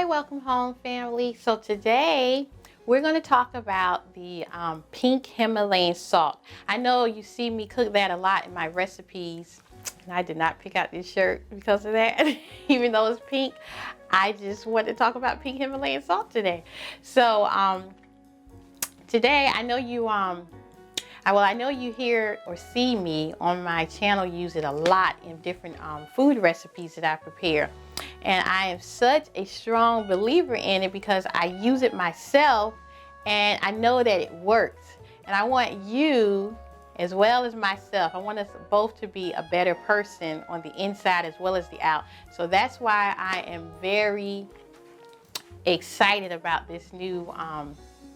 welcome home, family. So today we're going to talk about the pink Himalayan salt. I know you see me cook that a lot in my recipes, and I did not pick out this shirt because of that. Even though it's pink, I just wanted to talk about pink Himalayan salt today. So today I know you I know you hear or see me on my channel use it a lot in different food recipes that I prepare. And I am such a strong believer in it because I use it myself and I know that it works. And I want you, as well as myself, I want us both to be a better person on the inside as well as the out. So that's why I am very excited about this new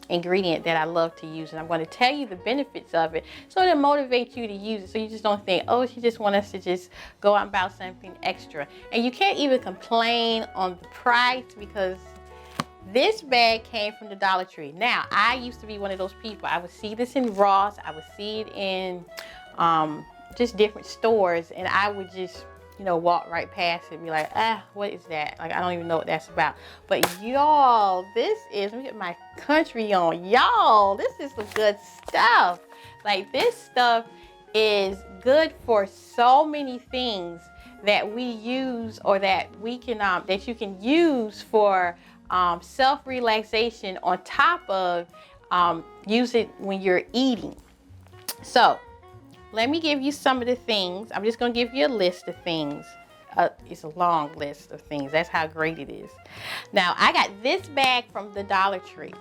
ingredient that I love to use, and I'm going to tell you the benefits of it so to motivate you to use it, so you just don't think, oh, she just wants us to just go out and buy something extra. And you can't even complain on the price because this bag came from the Dollar Tree. Now, I used to be one of those people. I would see this in Ross, I would see it in just different stores, and I would just walk right past it and be like, what is that? Like, I don't even know what that's about. But y'all, let me get my country on. Y'all, this is some good stuff. Like, this stuff is good for so many things that we use, or that we can, that you can use for self-relaxation on top of use it when you're eating. So, let me give you some of the things. I'm just going to give you a list of things. It's a long list of things. That's how great it is. Now, I got this bag from the Dollar Tree.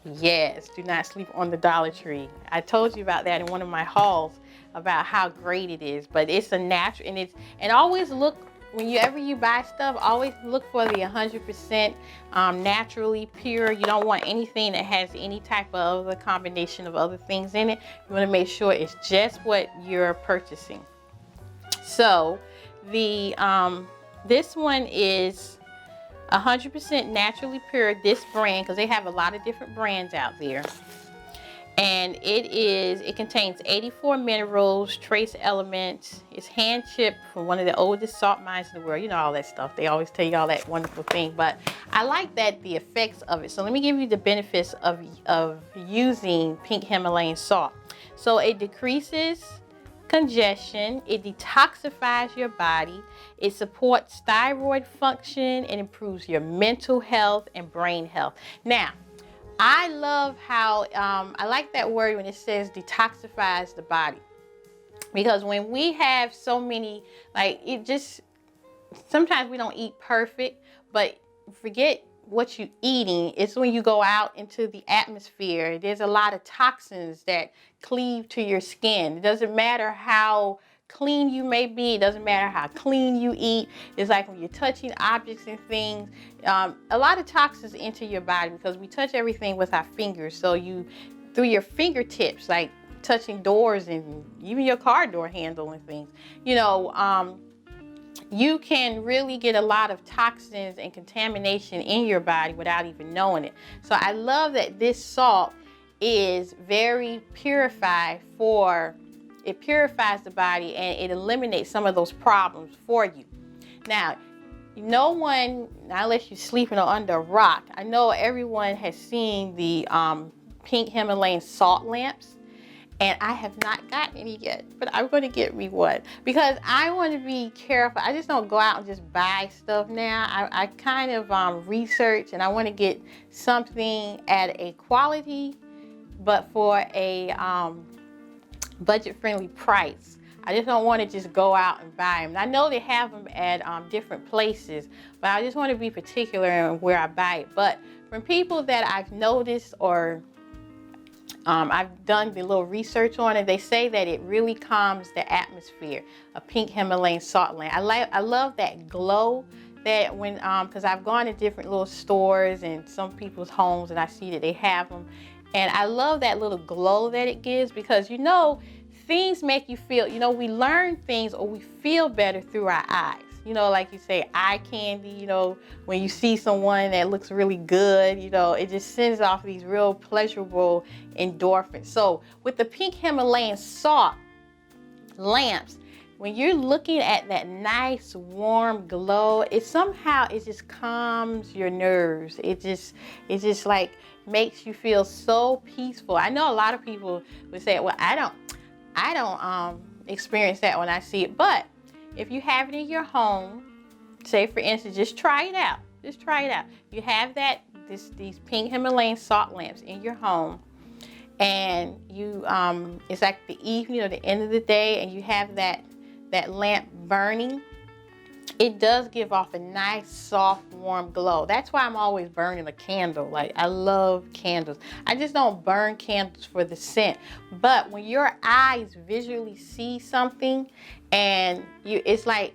Yes, do not sleep on the Dollar Tree. I told you about that in one of my hauls about how great it is. But it's a natural, and always look, whenever you buy stuff, always look for the 100% naturally pure. You don't want anything that has any type of other combination of other things in it. You want to make sure it's just what you're purchasing. So this one is 100% naturally pure, this brand, because they have a lot of different brands out there. And it contains 84 minerals, trace elements. It's hand chipped from one of the oldest salt mines in the world. You know all that stuff. They always tell you all that wonderful thing. But I like the effects of it. So let me give you the benefits of using pink Himalayan salt. So it decreases congestion. It detoxifies your body. It supports thyroid function and improves your mental health and brain health. Now, I love how, I like that word when it says detoxifies the body. Because when we have so many, sometimes we don't eat perfect, but forget what you're eating. It's when you go out into the atmosphere, there's a lot of toxins that cleave to your skin. It doesn't matter how clean you may be, it doesn't matter how clean you eat. It's like when you're touching objects and things, a lot of toxins enter your body because we touch everything with our fingers. So through your fingertips, like touching doors and even your car door handle and things, you can really get a lot of toxins and contamination in your body without even knowing it. So I love that this salt is very purified it purifies the body and it eliminates some of those problems for you. Now, no one, unless you're sleeping under a rock, I know everyone has seen the pink Himalayan salt lamps, and I have not gotten any yet, but I'm going to get me one because I want to be careful. I just don't go out and just buy stuff now. I kind of research, and I want to get something at a quality, but for a budget-friendly price. I just don't want to just go out and buy them. I know they have them at different places, but I just want to be particular in where I buy it. But from people that I've noticed, or I've done the little research on it, they say that it really calms the atmosphere, a pink Himalayan salt lamp. I love that glow that when, because I've gone to different little stores and some people's homes and I see that they have them. And I love that little glow that it gives because, things make you feel, we learn things or we feel better through our eyes. Like you say, eye candy, when you see someone that looks really good, it just sends off these real pleasurable endorphins. So with the pink Himalayan salt lamps, when you're looking at that nice warm glow, it just calms your nerves. It just like makes you feel so peaceful. I know a lot of people would say, well, I don't experience that when I see it. But if you have it in your home, say for instance, just try it out. Just try it out. You have these pink Himalayan salt lamps in your home, and you it's like the evening or the end of the day, and you have that lamp burning. It does give off a nice, soft, warm glow. That's why I'm always burning a candle. Like, I love candles. I just don't burn candles for the scent. But when your eyes visually see something, and it's like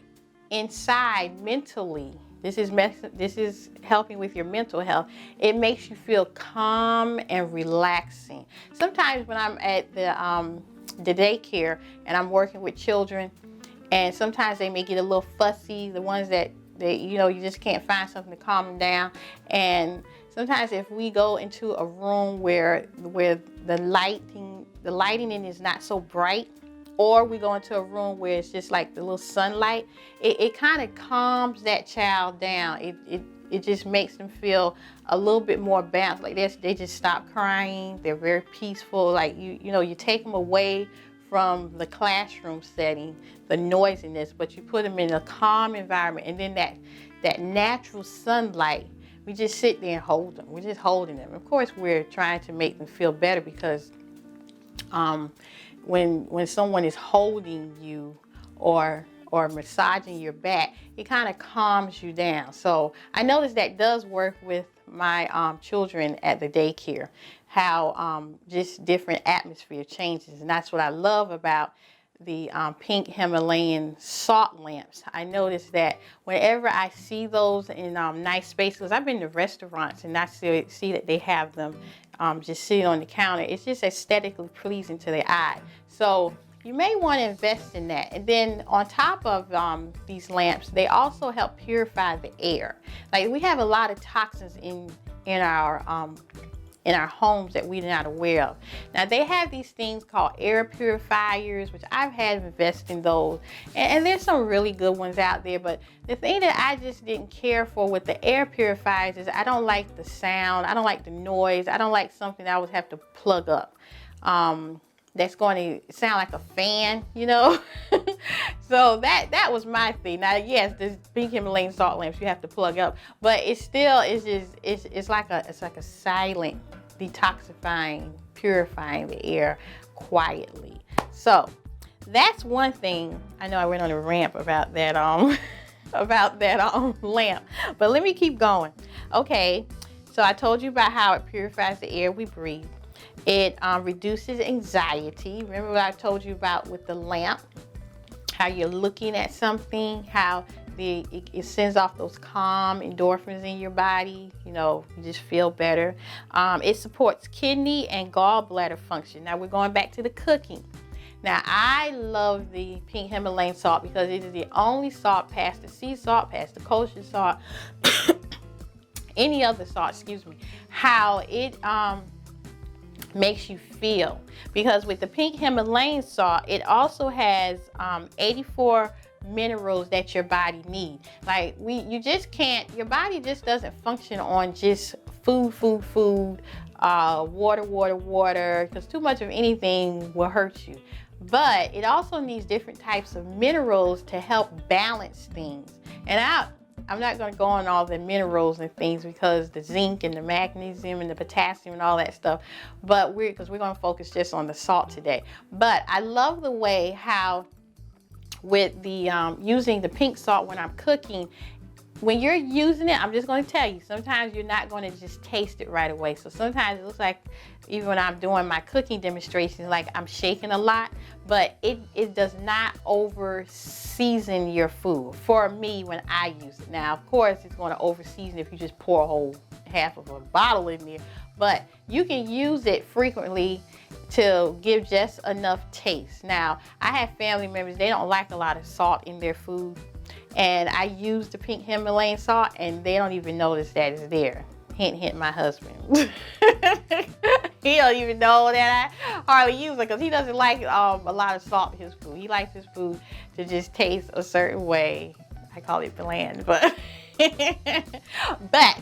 inside mentally, this is helping with your mental health. It makes you feel calm and relaxing. Sometimes when I'm at the daycare and I'm working with children, and sometimes they may get a little fussy, the ones that you just can't find something to calm them down. And sometimes if we go into a room where the lighting in is not so bright, or we go into a room where it's just like the little sunlight, it kind of calms that child down. It just makes them feel a little bit more balanced. Like they just stop crying. They're very peaceful. Like you take them away from the classroom setting, the noisiness, but you put them in a calm environment, and then that natural sunlight, we just sit there and hold them. We're just holding them. Of course, we're trying to make them feel better, because when someone is holding you or massaging your back, it kind of calms you down. So I noticed that does work with my children at the daycare, how just different atmosphere changes. And that's what I love about the pink Himalayan salt lamps. I noticed that whenever I see those in nice spaces, I've been to restaurants and I see that they have them just sitting on the counter. It's just aesthetically pleasing to the eye. So you may want to invest in that. And then on top of these lamps, they also help purify the air. Like, we have a lot of toxins in our homes that we're not aware of. Now, they have these things called air purifiers, which I've had to invest in those. And there's some really good ones out there. But the thing that I just didn't care for with the air purifiers is I don't like the sound. I don't like the noise. I don't like something that I would have to plug up. That's going to sound like a fan, So that was my thing. Now, yes, the pink Himalayan salt lamps you have to plug up, but it's like a silent detoxifying, purifying the air quietly. So that's one thing. I know I went on a rant about that lamp, but let me keep going. Okay, so I told you about how it purifies the air we breathe. It reduces anxiety. Remember what I told you about with the lamp? How you're looking at something, how it sends off those calm endorphins in your body. You just feel better. It supports kidney and gallbladder function. Now we're going back to the cooking. Now, I love the pink Himalayan salt because it is the only salt past the sea salt, past the kosher salt, any other salt, how it makes you feel. Because with the pink Himalayan salt, it also has 84 minerals that your body needs. Like, your body just doesn't function on just food, water, because too much of anything will hurt you. But it also needs different types of minerals to help balance things. And I'm not going to go on all the minerals and things, because the zinc and the magnesium and the potassium and all that stuff, because we're going to focus just on the salt today. But I love the way how with the using the pink salt when I'm cooking, when you're using it, I'm just going to tell you, sometimes you're not going to just taste it right away. So sometimes it looks like, even when I'm doing my cooking demonstrations, like I'm shaking a lot, but it does not over season your food. For me, when I use it. Now, of course, it's going to over season if you just pour a whole half of a bottle in there, but you can use it frequently to give just enough taste. Now, I have family members, they don't like a lot of salt in their food, and I use the pink Himalayan salt and they don't even notice that it's there. Hint, hint, my husband. He don't even know that I hardly use it because he doesn't like a lot of salt in his food. He likes his food to just taste a certain way. I call it bland, but but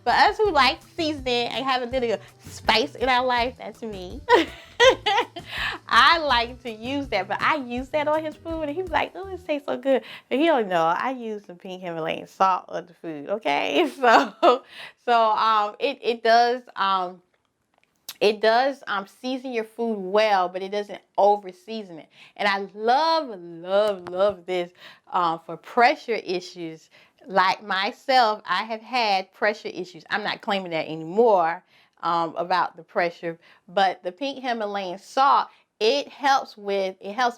for us who like seasoning and have a little spice in our life, that's me. I like to use that, but I use that on his food, and he was like, "Oh, it tastes so good." But he don't know I use some pink Himalayan salt on the food. Okay, so it does season your food well, but it doesn't over season it. And I love this for pressure issues. Like myself, I have had pressure issues. I'm not claiming that anymore about the pressure, but the pink Himalayan salt, it helps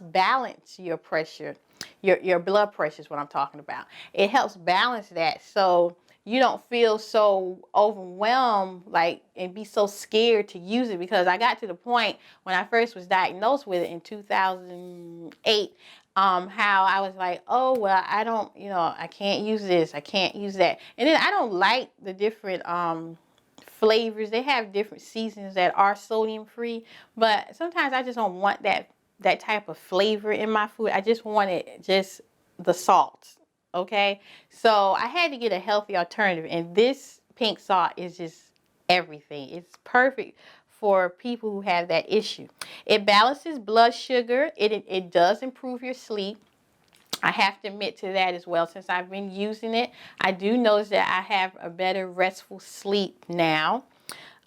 balance your pressure, your blood pressure is what I'm talking about. It helps balance that, so you don't feel so overwhelmed, like, and be so scared to use it. Because I got to the point when I first was diagnosed with it in 2008, how I was like, oh, well, I don't, I can't use this, I can't use that. And then I don't like the different flavors. They have different seasons that are sodium free, but sometimes I just don't want that type of flavor in my food. I just wanted just the salt. Okay, so I had to get a healthy alternative, and this pink salt is just everything. It's perfect for people who have that issue. It balances blood sugar. It does improve your sleep. I have to admit to that as well. Since I've been using it, I do notice that I have a better restful sleep now.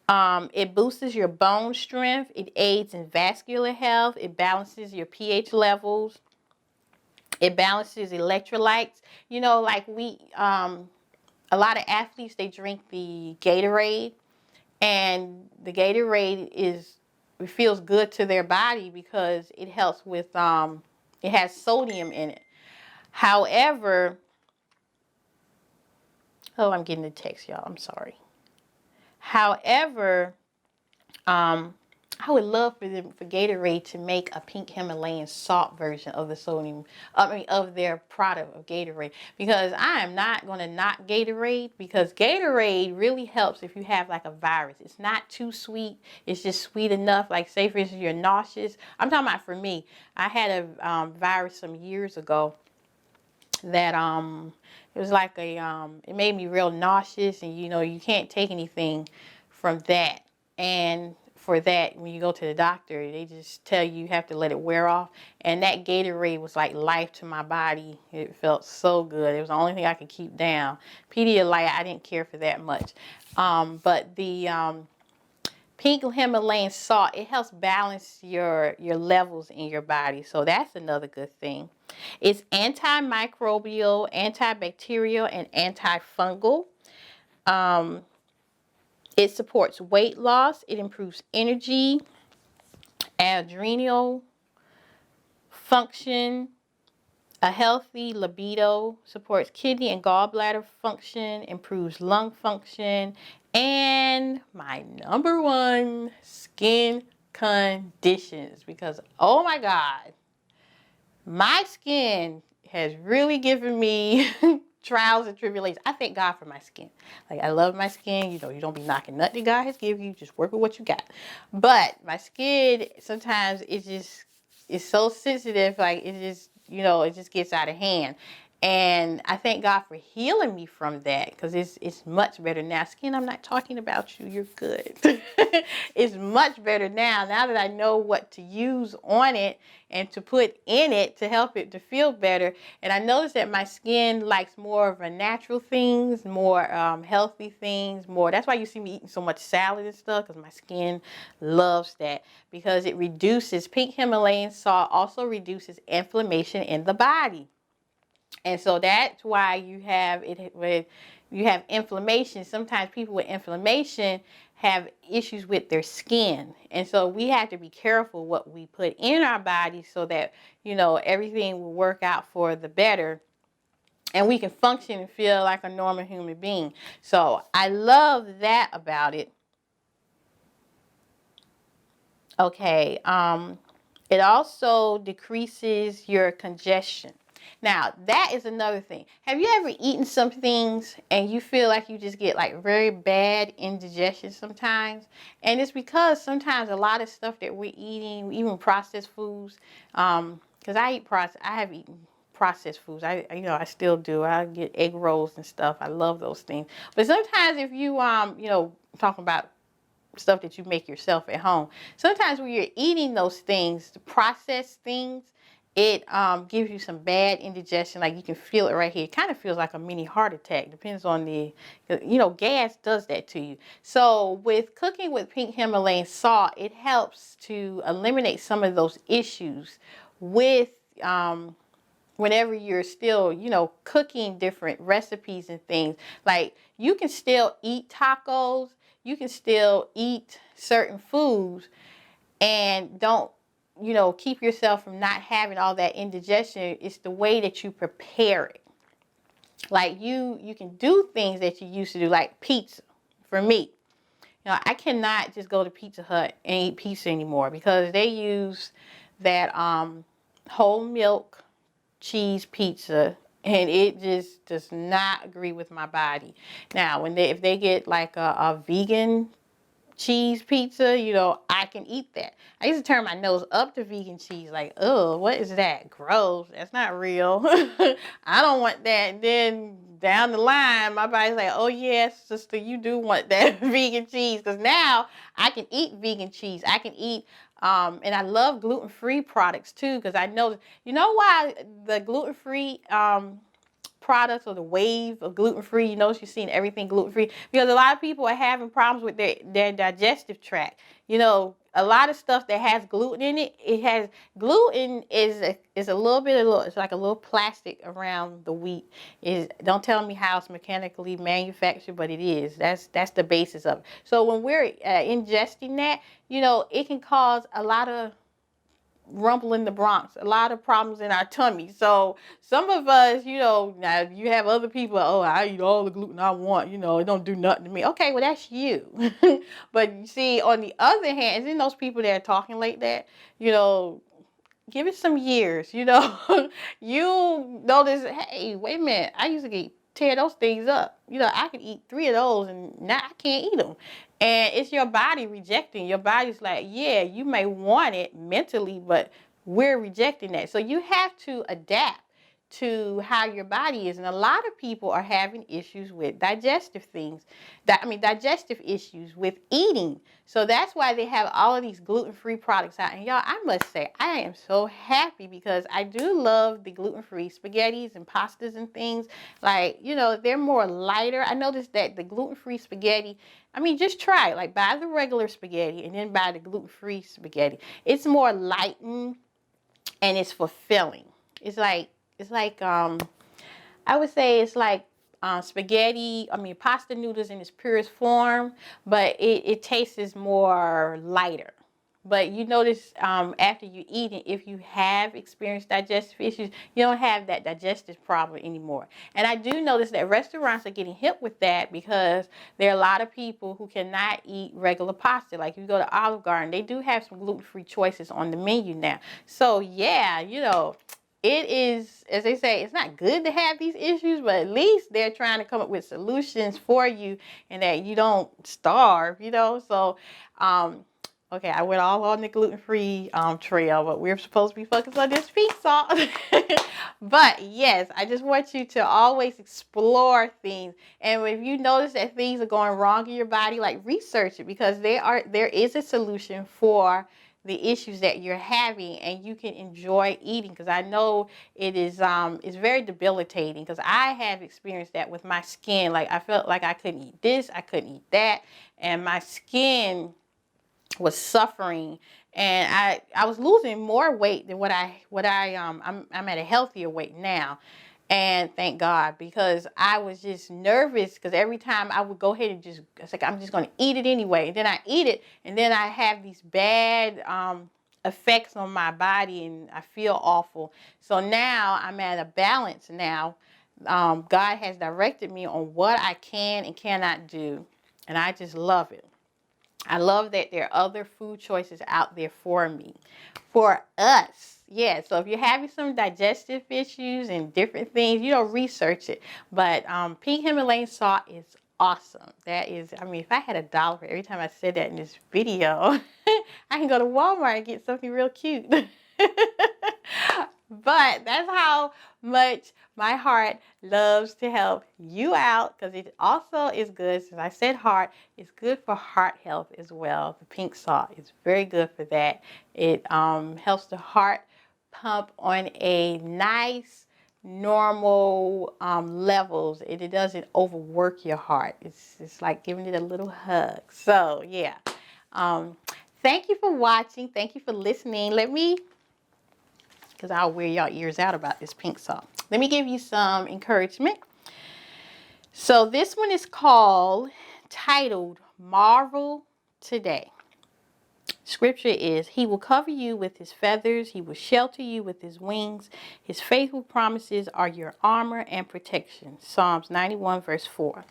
It boosts your bone strength. It aids in vascular health. It balances your pH levels. It balances electrolytes. Like a lot of athletes, they drink the Gatorade, and the Gatorade it feels good to their body because it helps with it has sodium in it. However, oh, I'm getting a text, y'all. I'm sorry. However, I would love for Gatorade to make a pink Himalayan salt version of the sodium, of their product of Gatorade, because I am not going to knock Gatorade, because Gatorade really helps if you have like a virus. It's not too sweet. It's just sweet enough. Like, say for instance, you're nauseous. I'm talking about for me. I had a virus some years ago that it was like it made me real nauseous, and you can't take anything from that. And for that, when you go to the doctor, they just tell you have to let it wear off. And that Gatorade was like life to my body. It felt so good. It was the only thing I could keep down. Pedialyte, I didn't care for that much. But the pink Himalayan salt, it helps balance your levels in your body. So that's another good thing. It's antimicrobial, antibacterial, and antifungal. It supports weight loss. It improves energy, adrenal function, a healthy libido, supports kidney and gallbladder function, improves lung function, and my number one, skin conditions. Because, oh my God, my skin has really given me trials and tribulations. I thank God for my skin. Like, I love my skin. You don't be knocking nothing God has given you. Just work with what you got. But my skin, sometimes it's so sensitive. Like, it just gets out of hand. And I thank God for healing me from that, because it's much better now. Skin, I'm not talking about you. You're good. It's much better now that I know what to use on it and to put in it to help it to feel better. And I noticed that my skin likes more of a natural things, more healthy things, more. That's why you see me eating so much salad and stuff, because my skin loves that, because it reduces, pink Himalayan salt also reduces inflammation in the body. And so that's why you have inflammation. Sometimes people with inflammation have issues with their skin. And so we have to be careful what we put in our body, so that, everything will work out for the better, and we can function and feel like a normal human being. So I love that about it. Okay, it also decreases your congestion. Now, that is another thing. Have you ever eaten some things and you feel like you just get like very bad indigestion sometimes? And it's because sometimes a lot of stuff that we're eating, even processed foods, because I have eaten processed foods. I still do. I get egg rolls and stuff. I love those things. But sometimes if you, talking about stuff that you make yourself at home, sometimes when you're eating those things, the processed things, it gives you some bad indigestion. Like you can feel it right here. It kind of feels like a mini heart attack. Depends on gas does that to you. So with cooking with pink Himalayan salt, it helps to eliminate some of those issues with whenever you're still, cooking different recipes and things. Like you can still eat tacos, you can still eat certain foods and don't, keep yourself from not having all that indigestion. It's the way that you prepare it. Like you can do things that you used to do, like pizza. For me, I cannot just go to Pizza Hut and eat pizza anymore because they use that whole milk cheese pizza, and it just does not agree with my body. Now, if they get like a vegan cheese pizza, I can eat that. I used to turn my nose up to vegan cheese, like, oh, what is that? Gross. That's not real. I don't want that. And then down the line, my body's like, oh yes, sister, you do want that vegan cheese. Because now I can eat vegan cheese. I can eat and I love gluten-free products too, because I know, why the gluten-free products, or the wave of gluten-free, you're seeing everything gluten-free, because a lot of people are having problems with their digestive tract. A lot of stuff that has gluten in it, gluten is a little bit it's like a little plastic around the wheat. Don't tell me how it's mechanically manufactured, but it is. That's the basis of it. So when we're ingesting that, it can cause a lot of rumble in the Bronx, a lot of problems in our tummy. So some of us, now you have other people, oh, I eat all the gluten I want, it don't do nothing to me. Okay, well, that's you. But you see, on the other hand, isn't those people that are talking like that, give it some years, you notice, hey, wait a minute, I used to tear those things up. I could eat 3 of those and now I can't eat them. And it's your body rejecting. Your body's like, yeah, you may want it mentally, but we're rejecting that. So you have to adapt to how your body is. And a lot of people are having issues with digestive things. Digestive issues with eating. So that's why they have all of these gluten-free products out. And y'all, I must say, I am so happy because I do love the gluten-free spaghettis and pastas and things. Like, they're more lighter. I noticed that the gluten-free spaghetti, just try it. Like, buy the regular spaghetti and then buy the gluten-free spaghetti. It's more lightened and it's fulfilling. It's like I would say it's like spaghetti, pasta noodles in its purest form, but it tastes more lighter. But you notice after you eat it, if you have experienced digestive issues, you don't have that digestive problem anymore. And I do notice that restaurants are getting hip with that because there are a lot of people who cannot eat regular pasta. Like if you go to Olive Garden, they do have some gluten-free choices on the menu now. So yeah, it is, as they say, it's not good to have these issues, but at least they're trying to come up with solutions for you and that you don't starve, So, okay, I went all on the gluten-free trail, but we're supposed to be focused on this pink salt. But yes, I just want you to always explore things. And if you notice that things are going wrong in your body, like research it, because there is a solution for the issues that you're having, and you can enjoy eating, because I know it is it's very debilitating, because I have experienced that with my skin. Like I felt like I couldn't eat this, I couldn't eat that, and my skin was suffering, and I was losing more weight than I'm at a healthier weight now. And thank God, because I was just nervous, because every time I would go ahead and it's like, I'm just going to eat it anyway. And then I eat it, and then I have these bad effects on my body, and I feel awful. So now I'm at a balance now. God has directed me on what I can and cannot do, and I just love it. I love that there are other food choices out there for me, for us. Yeah, so if you're having some digestive issues and different things, research it. But pink Himalayan salt is awesome. That is, I mean, if I had $1 for every time I said that in this video, I can go to Walmart and get something real cute. But that's how much my heart loves to help you out, because it also is good. Since I said heart, it's good for heart health as well. The pink salt is very good for that. It helps the heart pump on a nice, normal levels. It doesn't overwork your heart. It's like giving it a little hug. So yeah. Thank you for watching. Thank you for listening. Because I'll wear y'all ears out about this pink salt. Let me give you some encouragement. So this one is titled Marvel Today. Scripture is, He will cover you with His feathers. He will shelter you with His wings. His faithful promises are your armor and protection. Psalms 91 verse 4.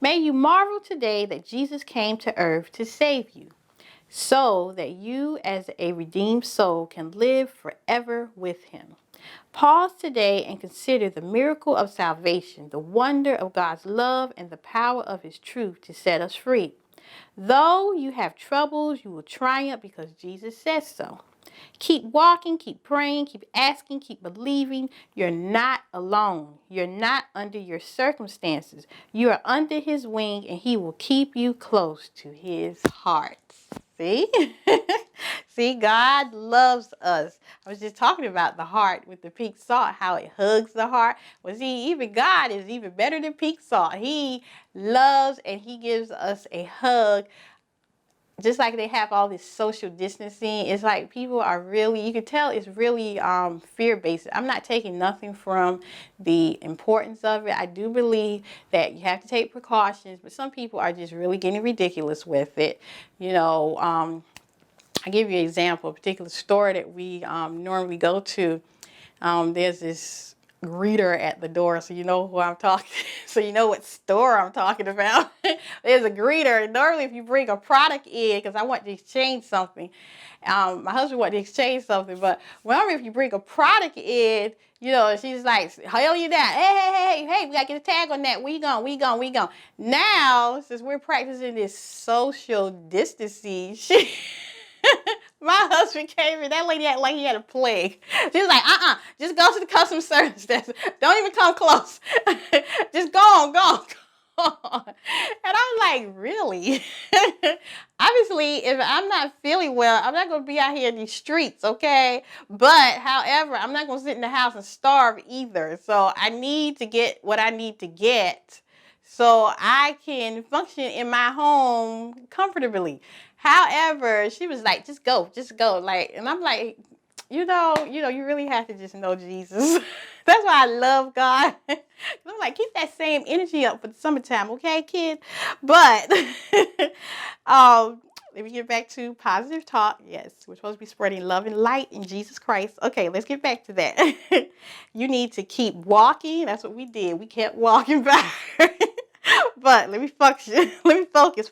May you marvel today that Jesus came to earth to save you, so that you as a redeemed soul can live forever with Him. Pause today and consider the miracle of salvation, the wonder of God's love, and the power of His truth to set us free. Though you have troubles, you will triumph because Jesus says so. Keep walking, keep praying, keep asking, keep believing. You're not alone. You're not under your circumstances. You are under His wing, and He will keep you close to His heart. See? See, God loves us. I was just talking about the heart with the pink salt, how it hugs the heart. Well, see, even God is even better than pink salt. He loves and He gives us a hug. Just like they have all this social distancing, it's like people are really, you can tell it's really fear-based. I'm not taking nothing from the importance of it. I do believe that you have to take precautions, but some people are just really getting ridiculous with it. I'll give you an example. A particular store that we normally go to, there's this greeter at the door, so you know who I'm talking so you know what store I'm talking about. There's a greeter, and normally if you bring a product in, because I want to exchange something, my husband wanted to exchange something, but whenever if you bring a product in, she's like, hell you down, hey, we gotta get a tag on that, we gone. Now, since we're practicing this social distancing, my husband came in, that lady acted like he had a plague. She was like, just go to the customer service desk. Don't even come close. Just go on. And I'm like, really? Obviously, if I'm not feeling well, I'm not going to be out here in these streets, okay? But, however, I'm not going to sit in the house and starve either. So I need to get what I need to get so I can function in my home comfortably. However, she was like, just go. Like, and I'm like, you really have to just know Jesus. That's why I love God. I'm like, keep that same energy up for the summertime, okay, kid? But let me get back to positive talk. Yes, we're supposed to be spreading love and light in Jesus Christ. Okay, let's get back to that. You need to keep walking. That's what we did. We kept walking back. But let me function. Let me focus.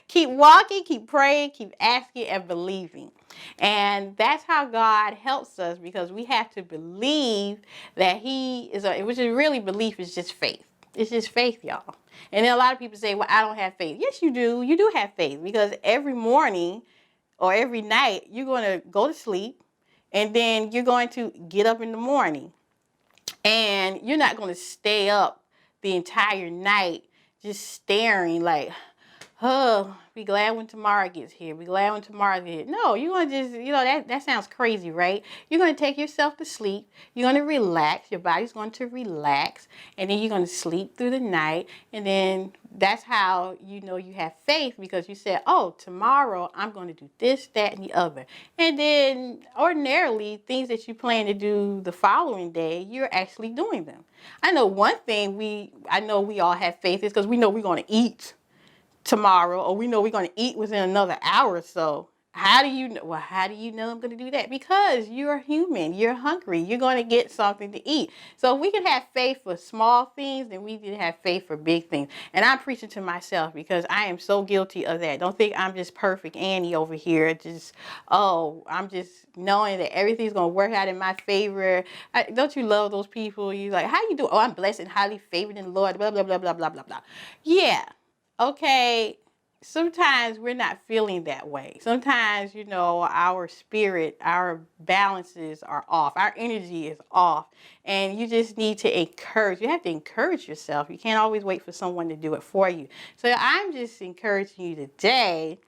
Keep walking, keep praying, keep asking and believing. And that's how God helps us, because we have to believe that He is, which is really, belief is just faith. It's just faith, y'all. And then a lot of people say, well, I don't have faith. Yes, you do. You do have faith, because every morning or every night you're going to go to sleep, and then you're going to get up in the morning, and you're not going to stay up the entire night just staring like, oh, be glad when tomorrow gets here. Be glad when tomorrow gets here. No, you're going to just, that sounds crazy, right? You're going to take yourself to sleep. You're going to relax. Your body's going to relax. And then you're going to sleep through the night. And then that's how you know you have faith, because you said, oh, tomorrow I'm going to do this, that, and the other. And then ordinarily, things that you plan to do the following day, you're actually doing them. I know one thing I know we all have faith is because we know we're going to eat tomorrow, or we know we're going to eat within another hour or so. How do you know? Well, how do you know I'm going to do that? Because you're human. You're hungry. You're going to get something to eat. So if we can have faith for small things, then we can have faith for big things. And I'm preaching to myself because I am so guilty of that. Don't think I'm just perfect Annie over here. I'm just knowing that everything's going to work out in my favor. Don't you love those people? You like, how you do? Oh, I'm blessed and highly favored in the Lord. Blah, blah, blah, blah, blah, blah, blah. Yeah. Okay. Sometimes we're not feeling that way. Sometimes, our spirit, our balances are off. Our energy is off. And you just need to encourage. You have to encourage yourself. You can't always wait for someone to do it for you. So I'm just encouraging you today.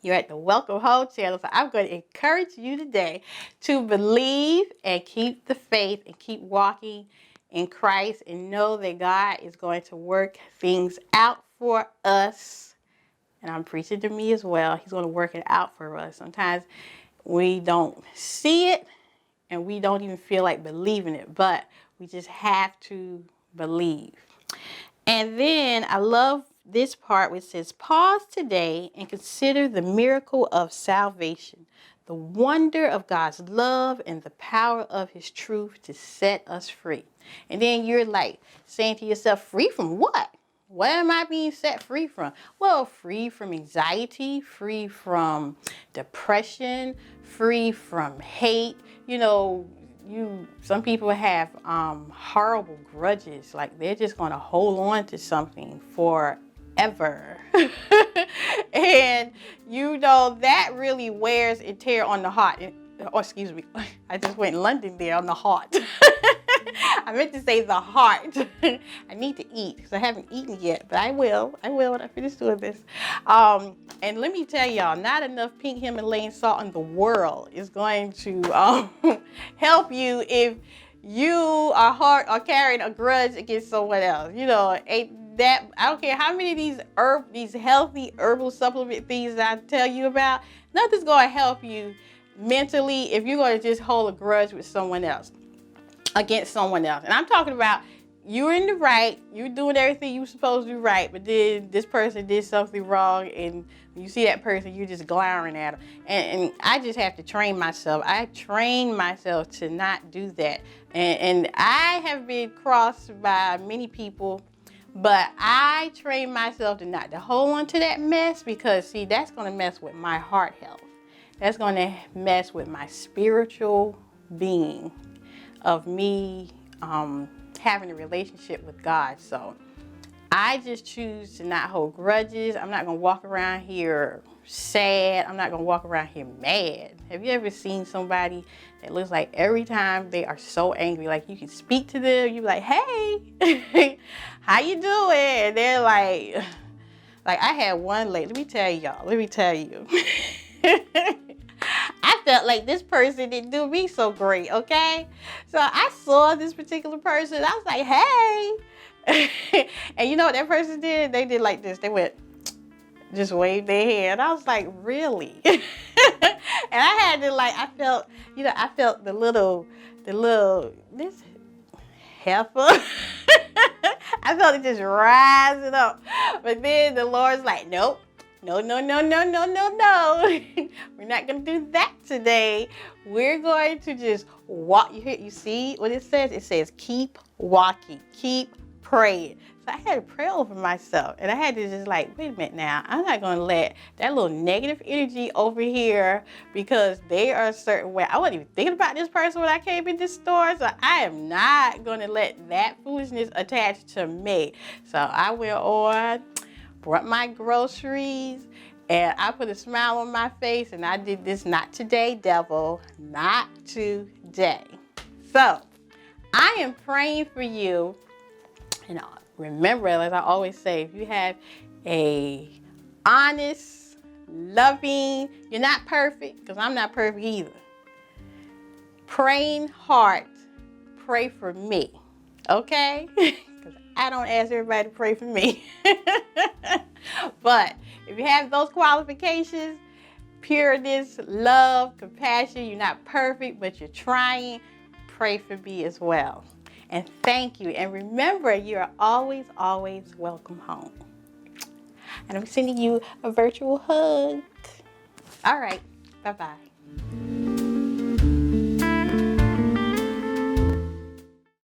You're at the Welcome Home channel. So I'm going to encourage you today to believe and keep the faith and keep walking in Christ and know that God is going to work things out for us. And I'm preaching to me as well. He's going to work it out for us. Sometimes we don't see it and we don't even feel like believing it, but we just have to believe. And then I love this part which says, pause today and consider the miracle of salvation, the wonder of God's love and the power of his truth to set us free. And then you're like saying to yourself, free from what? What am I being set free from? Well, free from anxiety, free from depression, free from hate. Some people have horrible grudges. Like they're just going to hold on to something forever. And that really wears and tear on the heart. Excuse me, I just went London there on the heart. I meant to say the heart. I need to eat because I haven't eaten yet, but I will when I finish doing this. And let me tell y'all, not enough pink Himalayan salt in the world is going to help you if you are carrying a grudge against someone else. I don't care how many of these healthy herbal supplement things I tell you about, nothing's going to help you mentally if you're going to just hold a grudge with someone else. Against someone else. And I'm talking about you're in the right, you're doing everything you're supposed to do right, but then this person did something wrong, and when you see that person, you're just glowering at them. And I just have to train myself. I train myself to not do that. And I have been crossed by many people, but I train myself to not to hold on to that mess because, see, that's going to mess with my heart health. That's going to mess with my spiritual being of me having a relationship with God. So I just choose to not hold grudges. I'm not going to walk around here sad. I'm not going to walk around here mad. Have you ever seen somebody that looks like every time they are so angry, like you can speak to them, you're like, hey, how you doing? And they're like I had one lady, let me tell you. I felt like this person didn't do me so great, okay? So I saw this particular person. I was like, hey. And you know what that person did? They did like this. They went, just waved their hand. I was like, really? And I had to I felt the little, this heifer. I felt it just rising up. But then the Lord's like, nope. No. We're not going to do that today. We're going to just walk. You see what it says? It says, keep walking, keep praying. So I had to pray over myself. And I had to just wait a minute now. I'm not going to let that little negative energy over here because they are a certain way. I wasn't even thinking about this person when I came in this store. So I am not going to let that foolishness attach to me. So I went on, brought my groceries, and I put a smile on my face, and I did this, not today, devil, not today. So I am praying for you. And remember, as I always say, if you have a honest, loving, you're not perfect, because I'm not perfect either, praying heart, pray for me, okay? I don't ask everybody to pray for me. But if you have those qualifications, pureness, love, compassion, you're not perfect, but you're trying, pray for me as well. And thank you. And remember, you are always, always welcome home. And I'm sending you a virtual hug. All right. Bye-bye.